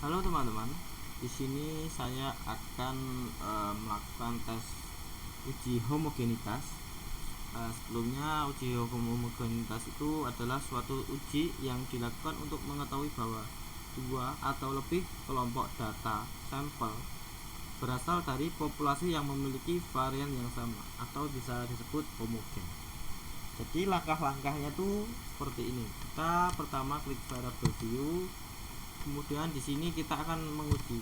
Halo teman-teman, di sini saya akan melakukan tes uji homogenitas. Sebelumnya, uji homogenitas itu adalah suatu uji yang dilakukan untuk mengetahui bahwa dua atau lebih kelompok data sampel berasal dari populasi yang memiliki varian yang sama atau bisa disebut homogen. Jadi langkah-langkahnya tuh seperti ini. Kita pertama klik variable view. Kemudian di sini kita akan menguji,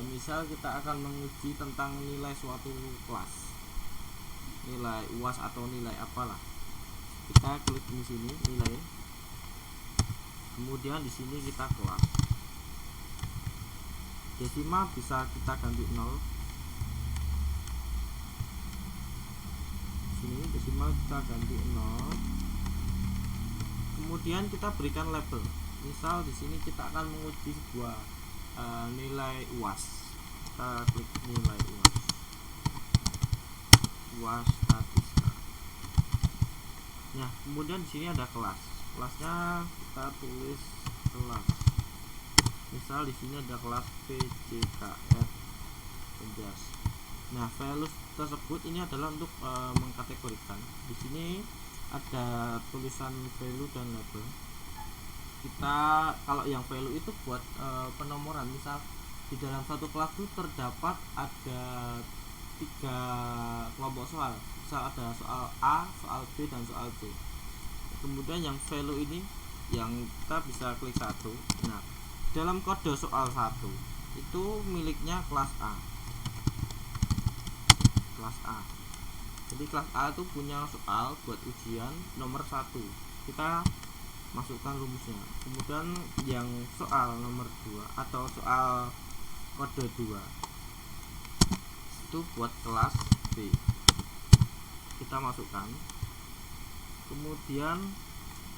misal kita akan menguji tentang nilai suatu kelas, nilai UAS atau nilai apalah. Kita klik di sini nilai, kemudian di sini kita kelas. Desimal bisa kita ganti 0. Sini desimal kita ganti 0. Kemudian kita berikan label. Misal di sini kita akan menguji sebuah nilai UAS. Kita klik nilai UAS. UAS statistika. Nah, kemudian di sini ada kelas. Kelasnya kita tulis kelas. Misal di sini ada kelas PJKR 11. Nah, value tersebut ini adalah untuk mengkategorikan. Di sini ada tulisan value dan label. Kita kalau yang value itu buat penomoran. Misal di dalam satu kelas itu terdapat ada 3 kelompok soal. Misal ada soal A, soal B, dan soal C. Kemudian yang value ini yang kita bisa klik satu. Nah, dalam kode soal 1 itu miliknya kelas A. Kelas A. Jadi kelas A itu punya soal buat ujian nomor 1. Kita masukkan rumusnya. Kemudian yang soal nomor 2 atau soal kode 2 itu buat kelas B. Kita masukkan. Kemudian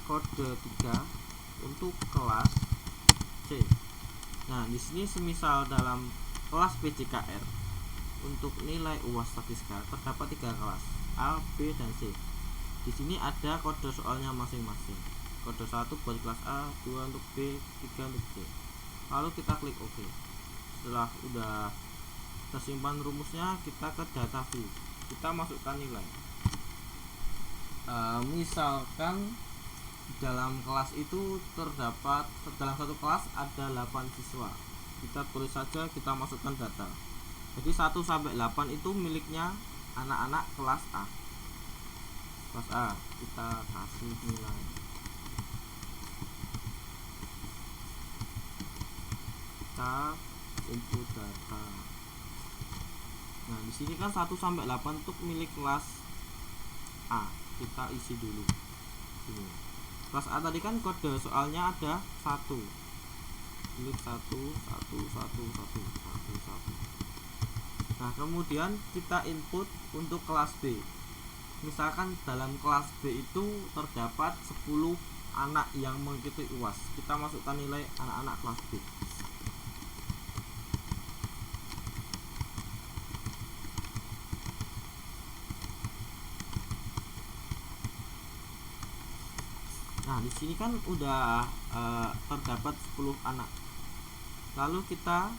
kode 3 untuk kelas C. Nah, di sini semisal dalam kelas PJKR untuk nilai UAS statistika terdapat 3 kelas, A, B, dan C. Di sini ada kode soalnya masing-masing. Kode 1 buat kelas A, 2 untuk B, 3 untuk C. Lalu kita klik OK. Setelah udah tersimpan rumusnya, kita ke data view. Kita masukkan nilai. Misalkan dalam kelas itu terdapat, dalam satu kelas ada 8 siswa. Kita tulis saja, kita masukkan data. Jadi 1 sampai 8 itu miliknya anak-anak kelas A. Kelas A, kita kasih nilai. Kita input data. Nah, di sini kan 1 sampai 8 untuk milik kelas A. Kita isi dulu. Sini. Kelas A tadi kan kode soalnya ada 1. Milik 1, 1, 1, 1, 1, 1. Nah, kemudian kita input untuk kelas B. Misalkan dalam kelas B itu terdapat 10 anak yang mengikuti UAS. Kita masukkan nilai anak-anak kelas B. Nah, di sini kan udah terdapat 10 anak. Lalu kita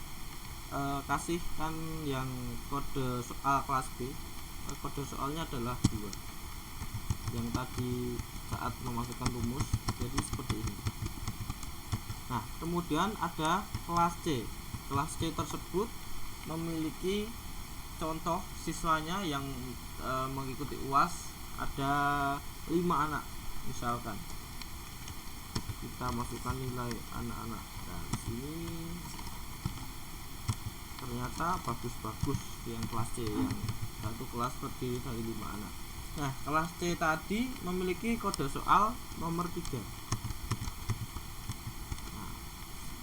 kasihkan yang kode soal kelas B. Kode soalnya adalah 2. Yang tadi saat memasukkan rumus jadi seperti ini. Nah, kemudian ada kelas C. Kelas C tersebut memiliki contoh siswanya yang mengikuti UAS ada 5 anak misalkan. Kita masukkan nilai anak-anak. Nah, di sini ternyata bagus-bagus yang kelas C, yang satu kelas terdiri dari 5 anak. Nah, kelas C tadi memiliki kode soal nomor 3. Nah,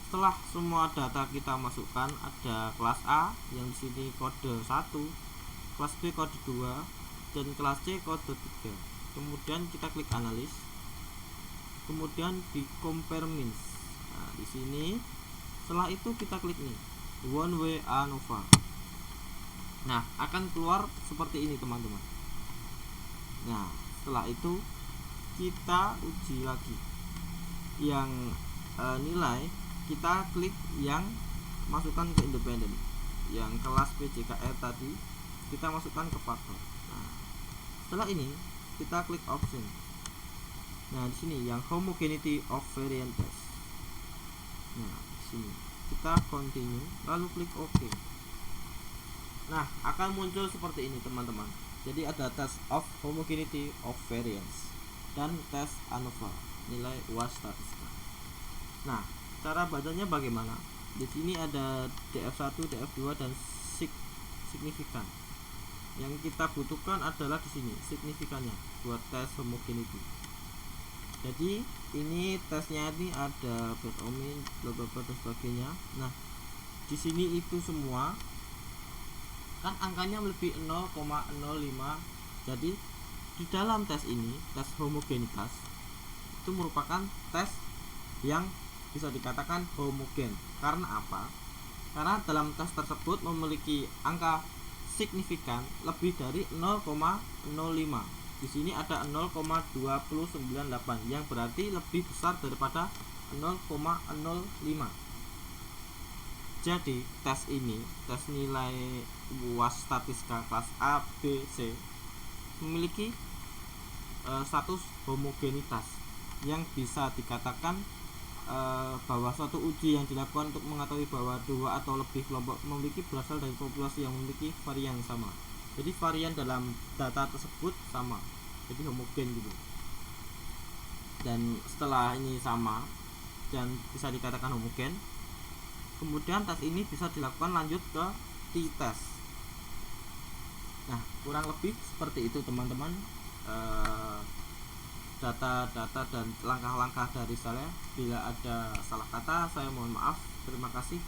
setelah semua data kita masukkan, ada kelas A yang di sini kode 1, kelas B kode 2, dan kelas C kode 3. Kemudian kita klik analis. Kemudian di compare means. Nah, di sini setelah itu kita klik nih one way ANOVA. Nah, akan keluar seperti ini teman-teman. Nah, setelah itu kita uji lagi yang nilai kita klik yang masukkan ke independen, yang kelas PJKR tadi kita masukkan ke faktor. Nah, setelah ini kita klik option. Nah, di sini yang homogeneity of variant test. Nah, di sini kita continue lalu klik OK. Nah, akan muncul seperti ini teman-teman. Jadi ada test of homogeneity of variance dan test ANOVA nilai UAS statistika. Nah, cara bacanya bagaimana? Di sini ada DF1, DF2 dan signifikan. Yang kita butuhkan adalah di sini signifikannya buat tes homogeneity. Jadi ini tesnya ini ada Bernoulli, bla bla bla dan sebagainya. Nah, di sini itu semua kan angkanya lebih 0,05. Jadi di dalam tes ini, tes homogenitas itu merupakan tes yang bisa dikatakan homogen. Karena apa? Karena dalam tes tersebut memiliki angka signifikan lebih dari 0,05. Di sini ada 0,298 yang berarti lebih besar daripada 0,05. Jadi tes ini, tes nilai UAS statistika kelas A, B, C memiliki status homogenitas yang bisa dikatakan bahwa suatu uji yang dilakukan untuk mengetahui bahwa dua atau lebih kelompok memiliki berasal dari populasi yang memiliki varian sama. Jadi varian dalam data tersebut sama, jadi homogen gitu. Dan setelah ini sama dan bisa dikatakan homogen, kemudian tes ini bisa dilakukan lanjut ke t-test. Nah, kurang lebih seperti itu teman-teman, data-data dan langkah-langkah dari saya. Bila ada salah kata, saya mohon maaf. Terima kasih.